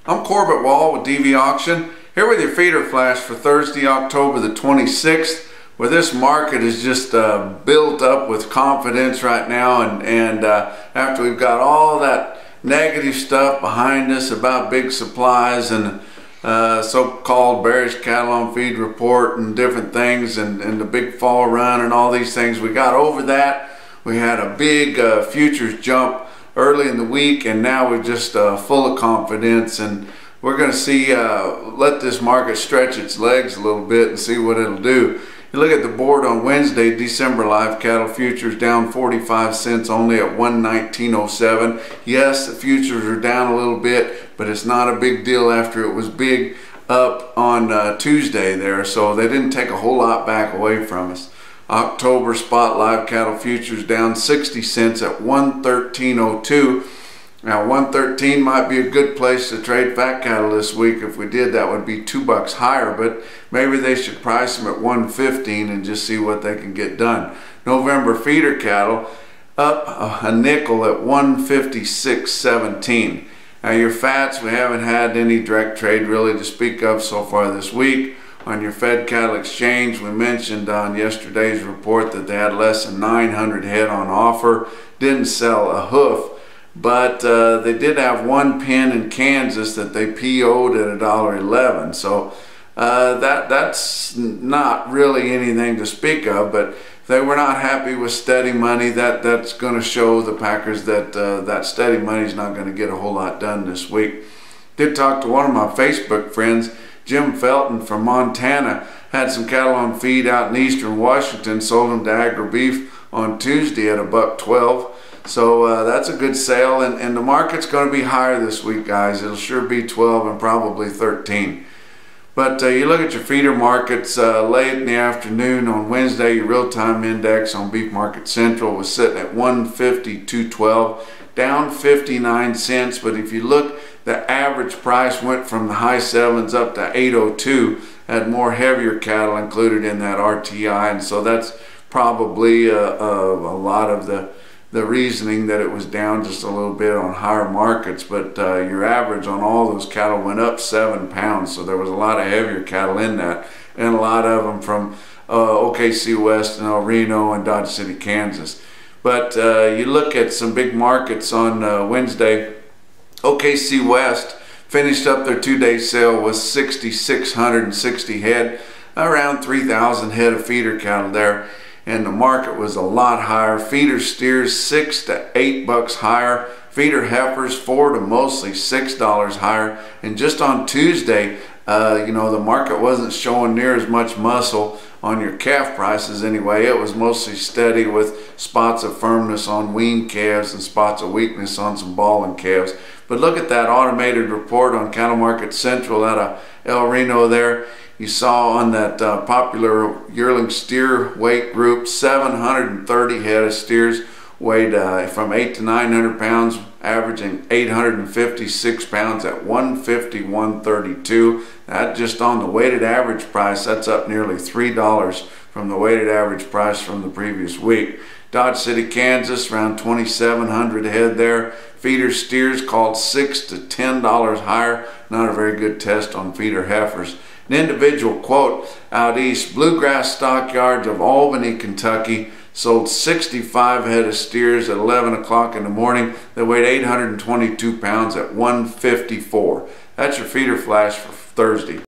I'm Corbett Wall with DV Auction, here with your feeder flash for Thursday, October the 26th, where this market is just built up with confidence right now, and after we've got all that negative stuff behind us about big supplies and so-called bearish cattle on feed report and different things, and the big fall run and all these things, we got over that. We had a big futures jump early in the week, and now we're just full of confidence, and we're going to see let this market stretch its legs a little bit and see what it'll do. You look at the board on Wednesday, December live cattle futures down 45 cents only at 119.07. Yes, the futures are down a little bit, but it's not a big deal after it was big up on Tuesday there, so they didn't take a whole lot back away from us. October spot live cattle futures down 60 cents at 113.02. Now 113 might be a good place to trade fat cattle this week. If we did, that would be $2 higher, but maybe they should price them at 115 and just see what they can get done. November feeder cattle up a nickel at 156.17. Now your fats, we haven't had any direct trade really to speak of so far this week. On your Fed Cattle Exchange, we mentioned on yesterday's report that they had less than 900 head on offer. Didn't sell a hoof, but they did have one pen in Kansas that they PO'd at $1.11. So that's not really anything to speak of, but if they were not happy with steady money, that's going to show the packers that that steady money is not going to get a whole lot done this week. Did talk to one of my Facebook friends, Jim Felton from Montana. Had some cattle on feed out in eastern Washington, sold them to Agri-Beef on Tuesday at $1.12. So that's a good sale, and the market's going to be higher this week, guys. It'll sure be 12 and probably 13. But you look at your feeder markets late in the afternoon on Wednesday, your real-time index on Beef Market Central was sitting at 150.212, down 59 cents. But if you look, the average price went from the high sevens up to 802, had more heavier cattle included in that RTI, and so that's probably a lot of the reasoning that it was down just a little bit on higher markets. But your average on all those cattle went up 7 pounds, so there was a lot of heavier cattle in that, and a lot of them from OKC West and El Reno and Dodge City, Kansas. But you look at some big markets on Wednesday. OKC West finished up their two-day sale with 6,660 head, around 3,000 head of feeder cattle there, and the market was a lot higher. Feeder steers $6 to $8 higher, feeder heifers $4 to mostly $6 higher, and just on Tuesday, you know, the market wasn't showing near as much muscle on your calf prices anyway. It was mostly steady with spots of firmness on weaned calves and spots of weakness on some balling calves. But look at that automated report on Cattle Market Central out of El Reno there. You saw on that popular yearling steer weight group, 730 head of steers weighed from 8 to 900 pounds, averaging 856 pounds at 150.132. That just on the weighted average price, that's up nearly $3 from the weighted average price from the previous week. Dodge City, Kansas, around 2,700 head there. Feeder steers called $6 to $10 higher. Not a very good test on feeder heifers. An individual quote out east, Bluegrass Stockyards of Albany, Kentucky, sold 65 head of steers at 11 o'clock in the morning. They weighed 822 pounds at 154. That's your feeder flash for Thursday.